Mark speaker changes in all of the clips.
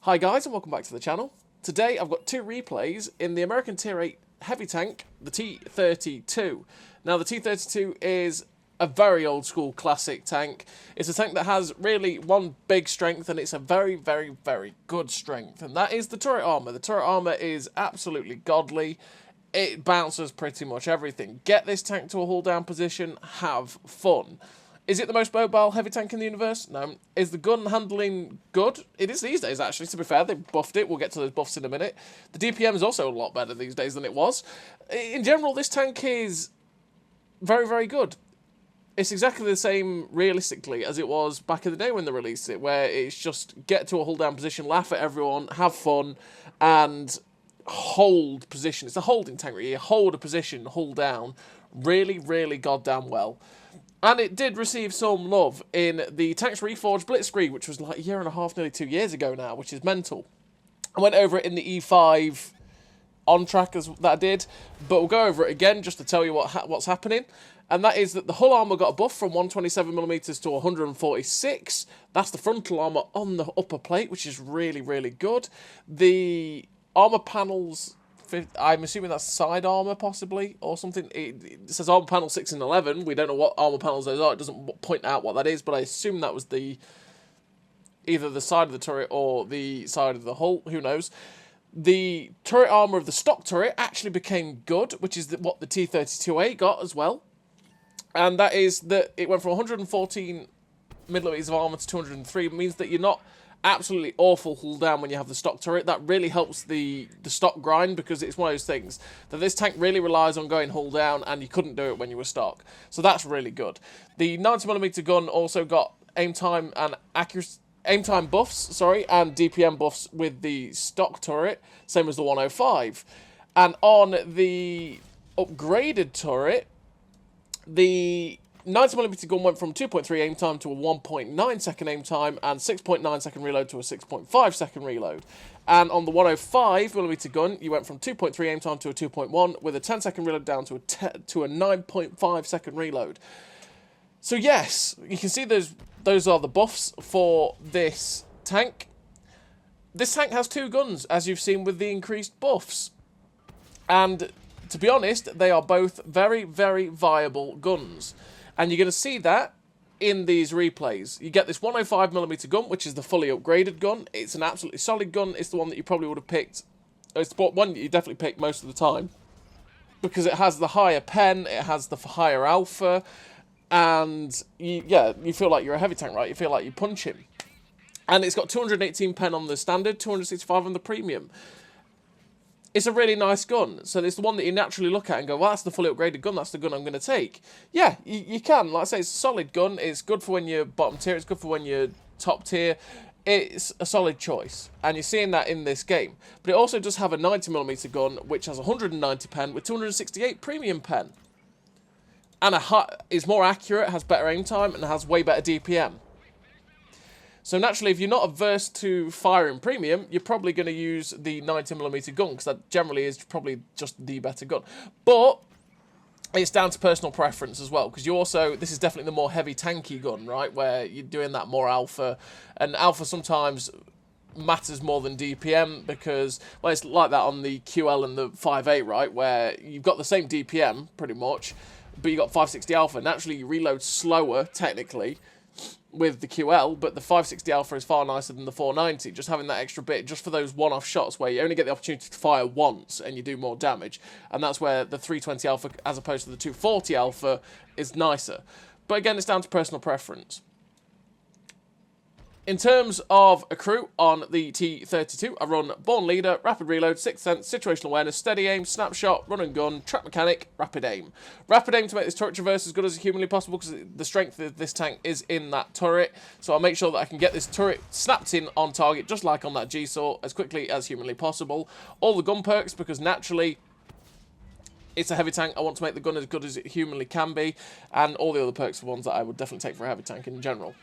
Speaker 1: Hi guys and welcome back to the channel. Today I've got two replays in the American Tier 8 heavy tank, the T32. Now the T32 is a very old school classic tank. It's a tank that has really one big strength, and it's a very, very, very good strength, and that is the turret armor. The turret armor is absolutely godly. It bounces pretty much everything. Get this tank to a hull down position, have fun. Is it the most mobile heavy tank in the universe? No. Is the gun handling good? It is these days, actually, to be fair. They buffed it. We'll get to those buffs in a minute. The DPM is also a lot better these days than it was. In general, this tank is very, very good. It's exactly the same, realistically, as it was back in the day when they released it, where it's just get to a hull down position, laugh at everyone, have fun, and hold position. It's a holding tank, really. You hold a position, hull down, really, really goddamn well. And it did receive some love in the Tanks Reforged Blitzkrieg, which was like a year and a half, nearly 2 years ago now, which is mental. I went over it in the E5 on-track that I did, but we'll go over it again just to tell you what's happening. And that is that the hull armour got a buff from 127mm to 146. That's the frontal armour on the upper plate, which is really, really good. The armour panels, I'm assuming that's side armour, possibly, or something. It says armour panel 6 and 11. We don't know what armour panels those are. It doesn't point out what that is, but I assume that was either the side of the turret or the side of the hull. Who knows? The turret armour of the stock turret actually became good, which is what the T32A got as well. And that is that it went from 114 millimeters of armour to 203. It means that you're not absolutely awful hull down when you have the stock turret. That really helps the stock grind, because it's one of those things that this tank really relies on going hull down, and you couldn't do it when you were stock. So that's really good. The 90mm gun also got aim time and accuracy, aim time buffs, and DPM buffs with the stock turret, same as the 105. And on the upgraded turret, the 90mm gun went from 2.3 aim time to a 1.9 second aim time, and 6.9 second reload to a 6.5 second reload. And on the 105mm gun, you went from 2.3 aim time to a 2.1, with a 10 second reload down to a 9.5 second reload. So yes, you can see those are the buffs for this tank. This tank has two guns, as you've seen with the increased buffs. And to be honest, they are both very, very viable guns. And you're going to see that in these replays. You get this 105mm gun, which is the fully upgraded gun. It's an absolutely solid gun. It's the one that you probably would have picked. It's the one that you definitely pick most of the time, because it has the higher pen, it has the higher alpha, and you feel like you're a heavy tank, right? You feel like you punch him. And it's got 218 pen on the standard, 265 on the premium. It's a really nice gun, so it's the one that you naturally look at and go, well, that's the fully upgraded gun, that's the gun I'm going to take. Yeah, you can. Like I say, it's a solid gun. It's good for when you're bottom tier. It's good for when you're top tier. It's a solid choice, and you're seeing that in this game. But it also does have a 90mm gun, which has 190 pen with 268 premium pen. And is more accurate, has better aim time, and has way better DPM. So naturally, if you're not averse to firing premium, you're probably going to use the 90mm gun, because that generally is probably just the better gun. But it's down to personal preference as well, because this is definitely the more heavy tanky gun, right, where you're doing that more alpha, and alpha sometimes matters more than DPM, because, well, it's like that on the QL and the 5.8, right, where you've got the same DPM, pretty much, but you got 560 alpha. Naturally, you reload slower, technically, with the QL, but the 560 alpha is far nicer than the 490, just having that extra bit just for those one-off shots where you only get the opportunity to fire once and you do more damage, and that's where the 320 alpha as opposed to the 240 alpha is nicer. But again, it's down to personal preference. In terms of a crew on the T32, I run Born Leader, Rapid Reload, Sixth Sense, Situational Awareness, Steady Aim, Snapshot, Run and Gun, Track Mechanic, Rapid Aim. Rapid Aim to make this turret traverse as good as humanly possible, because the strength of this tank is in that turret. So I'll make sure that I can get this turret snapped in on target, just like on that G-Saw, as quickly as humanly possible. All the gun perks, because naturally it's a heavy tank. I want to make the gun as good as it humanly can be. And all the other perks are ones that I would definitely take for a heavy tank in general.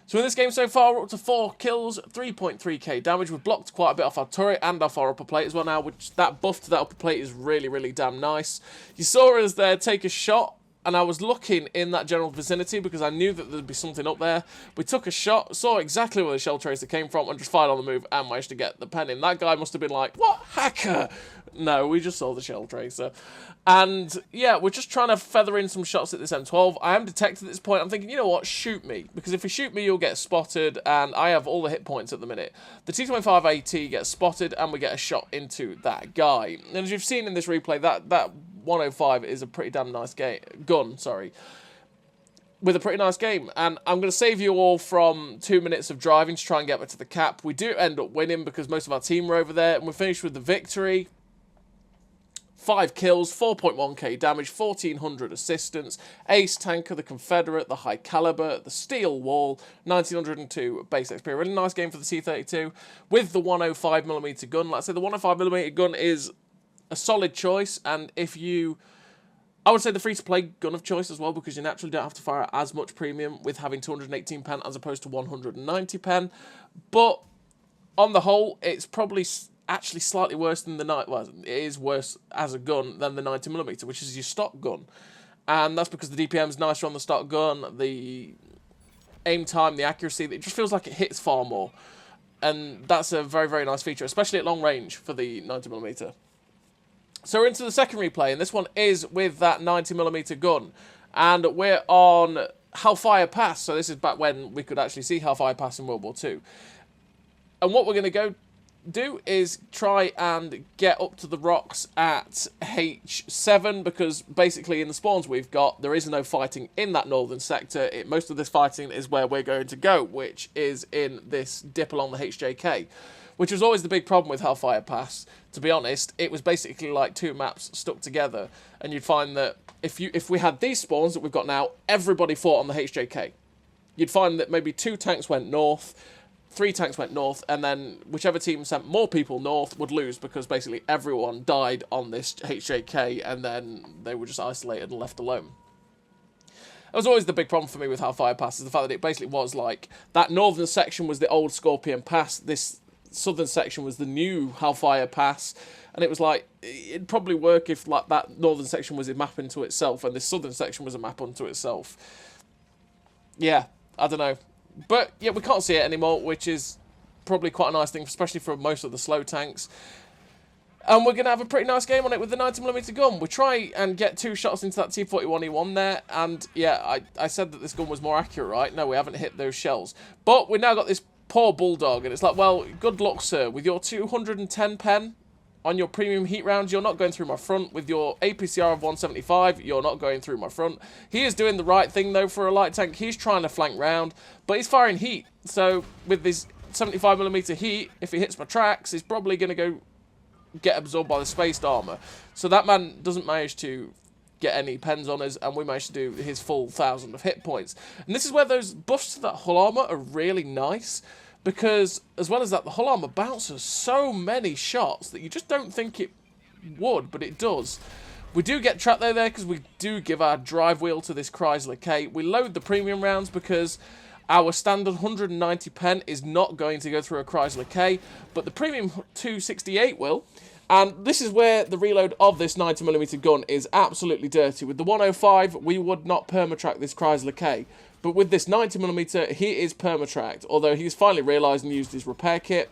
Speaker 1: So in this game so far, we're up to 4 kills, 3.3k damage. We've blocked quite a bit off our turret and off our upper plate as well now, which that buff to that upper plate is really, really damn nice. You saw us there take a shot and I was looking in that general vicinity because I knew that there'd be something up there. We took a shot, saw exactly where the shell tracer came from, and just fired on the move and managed to get the pen in. That guy must have been like, "What, hacker?" No, we just saw the shell tracer. And yeah, we're just trying to feather in some shots at this M12. I am detected at this point. I'm thinking, you know what, shoot me. Because if you shoot me, you'll get spotted, and I have all the hit points at the minute. The T25 AT gets spotted, and we get a shot into that guy. And as you've seen in this replay, that 105 is a pretty damn nice gun, with a pretty nice game. And I'm going to save you all from 2 minutes of driving to try and get back to the cap. We do end up winning because most of our team were over there, and we finished with the victory. 5 kills, 4.1k damage, 1400 assistance, ace tanker, the Confederate, the high caliber, the steel wall, 1902 base XP. A really nice game for the T32 with the 105mm gun. Like I said, the 105mm gun is a solid choice, and I would say the free-to-play gun of choice as well, because you naturally don't have to fire as much premium with having 218 pen as opposed to 190 pen. But on the whole, it's probably actually slightly worse than it is worse as a gun than the 90mm, which is your stock gun. And that's because the DPM is nicer on the stock gun, the aim time, the accuracy, it just feels like it hits far more. And that's a very, very nice feature, especially at long range for the 90mm. So we're into the second replay, and this one is with that 90mm gun. And we're on Hellfire Pass, so this is back when we could actually see Hellfire Pass in World War II. And what we're going to do is try and get up to the rocks at H7, because basically in the spawns we've got, there is no fighting in that northern sector. Most of this fighting is where we're going to go, which is in this dip along the HJK, which was always the big problem with Hellfire Pass. To be honest, it was basically like 2 maps stuck together, and you'd find that if we had these spawns that we've got now, everybody fought on the HJK. You'd find that maybe 2 tanks went north, 3 tanks went north, and then whichever team sent more people north would lose, because basically everyone died on this HJK, and then they were just isolated and left alone. That was always the big problem for me with Hellfire Pass, is the fact that it basically was like, that northern section was the old Scorpion Pass, this southern section was the new Hellfire Pass, and it was like, it'd probably work if like that northern section was a map into itself, and this southern section was a map unto itself. Yeah, I don't know. But, yeah, we can't see it anymore, which is probably quite a nice thing, especially for most of the slow tanks. And we're going to have a pretty nice game on it with the 90mm gun. We try and get 2 shots into that T41E1 there, and, yeah, I said that this gun was more accurate, right? No, we haven't hit those shells. But we've now got this poor Bulldog, and it's like, well, good luck, sir. With your 210 pen on your premium heat rounds, you're not going through my front. With your APCR of 175, you're not going through my front. He is doing the right thing, though, for a light tank. He's trying to flank round, but he's firing heat. So with this 75mm heat, if he hits my tracks, he's probably going to go get absorbed by the spaced armor. So that man doesn't manage to get any pens on us, and we managed to do his full 1,000 of hit points. And this is where those buffs to that hull armor are really nice, because, as well as that, the hull armor bounces so many shots that you just don't think it would, but it does. We do get trapped there because we do give our drive wheel to this Chrysler K. We load the premium rounds because our standard 190 pen is not going to go through a Chrysler K, but the premium 268 will. And this is where the reload of this 90mm gun is absolutely dirty. With the 105, we would not permatrack this Chrysler K. But with this 90mm, he is permatracked, although he's finally realised and used his repair kit.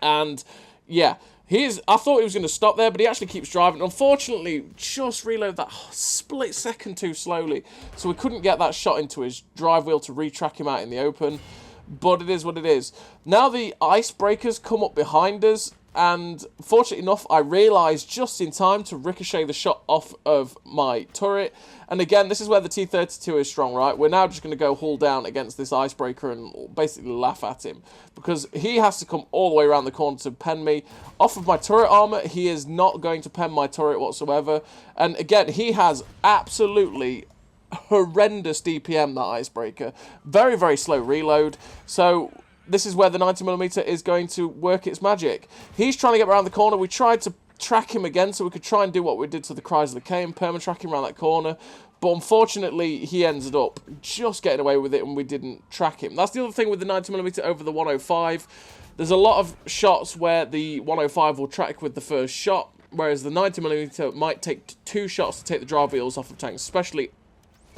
Speaker 1: And, yeah, I thought he was going to stop there, but he actually keeps driving. Unfortunately, just reloaded that split second too slowly, so we couldn't get that shot into his drive wheel to retrack him out in the open. But it is what it is. Now the icebreakers come up behind us, and fortunately enough, I realised just in time to ricochet the shot off of my turret. And again, this is where the T32 is strong, right? We're now just going to go hull down against this icebreaker and basically laugh at him, because he has to come all the way around the corner to pen me. Off of my turret armor, he is not going to pen my turret whatsoever. And again, he has absolutely horrendous DPM, that icebreaker. Very, very slow reload. So this is where the 90mm is going to work its magic. He's trying to get around the corner. We tried to track him again so we could try and do what we did to the Chrysler K and perma-track him around that corner. But unfortunately, he ended up just getting away with it and we didn't track him. That's the other thing with the 90mm over the 105. There's a lot of shots where the 105 will track with the first shot, whereas the 90mm might take 2 shots to take the drive wheels off of tanks, especially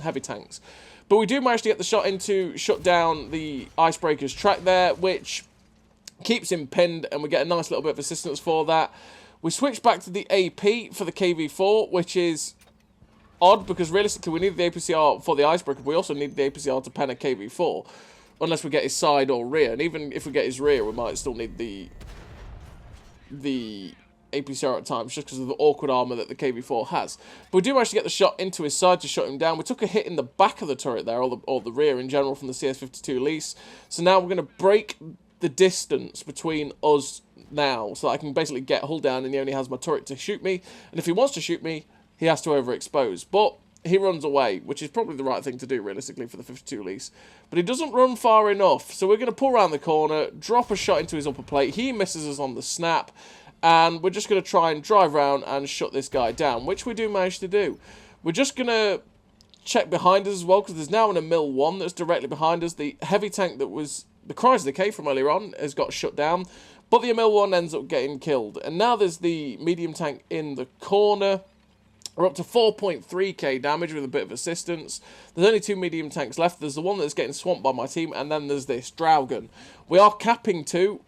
Speaker 1: heavy tanks. But we do manage to get the shot in to shut down the icebreaker's track there, which keeps him pinned, and we get a nice little bit of assistance for that. We switch back to the AP for the KV4, which is odd, because realistically we need the APCR for the icebreaker, but we also need the APCR to pen a KV4, unless we get his side or rear. And even if we get his rear, we might still need the APCR at times, just because of the awkward armor that the KV4 has. But we do manage to get the shot into his side to shut him down. We took a hit in the back of the turret there, or the rear in general, from the CS52 lease. So now we're going to break the distance between us now, so that I can basically get hull down, and he only has my turret to shoot me. And if he wants to shoot me, he has to overexpose. But he runs away, which is probably the right thing to do, realistically, for the 52 lease. But he doesn't run far enough, so we're going to pull around the corner, drop a shot into his upper plate. He misses us on the snap, and we're just going to try and drive around and shut this guy down, which we do manage to do. We're just going to check behind us as well, because there's now an Emil 1 that's directly behind us. The heavy tank that was the Chrysler K from earlier on has got shut down, but the Emil 1 ends up getting killed. And now there's the medium tank in the corner. We're up to 4.3k damage with a bit of assistance. There's only 2 medium tanks left. There's the one that's getting swamped by my team, and then there's this Draugen. We are capping 2,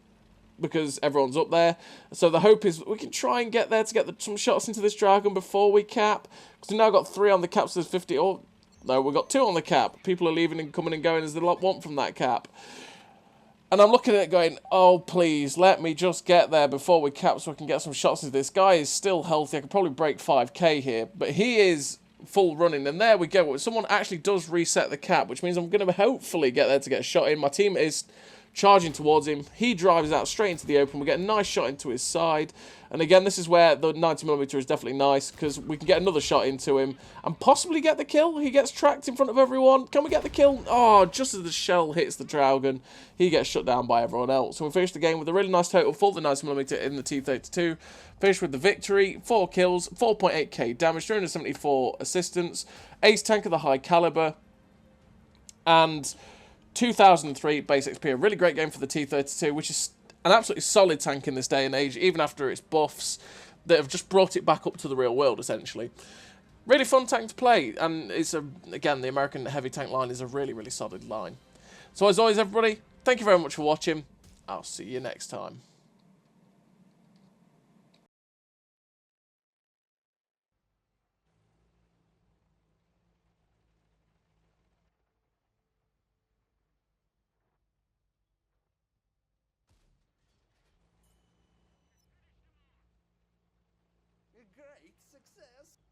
Speaker 1: because everyone's up there. So the hope is we can try and get there to get some shots into this Draugen before we cap. Because we've now got 3 on the cap, so there's 50. Oh, no, we've got 2 on the cap. People are leaving and coming and going as they want from that cap. And I'm looking at it going, oh, please, let me just get there before we cap so I can get some shots into this. Guy is still healthy. I could probably break 5k here, but he is full running. And there we go. Someone actually does reset the cap, which means I'm going to hopefully get there to get a shot in. My team is charging towards him. He drives out straight into the open. We get a nice shot into his side. And again, this is where the 90mm is definitely nice, because we can get another shot into him and possibly get the kill. He gets tracked in front of everyone. Can we get the kill? Oh, just as the shell hits the Draugen, he gets shut down by everyone else. So we finished the game with a really nice total for the 90mm in the T32. Finished with the victory, 4 kills, 4.8k damage, 374 assistance, ace tank of the high caliber, and 2003 base XP. A really great game for the T32, which is an absolutely solid tank in this day and age, even after its buffs that have just brought it back up to the real world, essentially. Really fun tank to play, and it's again, the American heavy tank line is a really, really solid line. So as always, everybody, thank you very much for watching. I'll see you next time.
Speaker 2: Great success!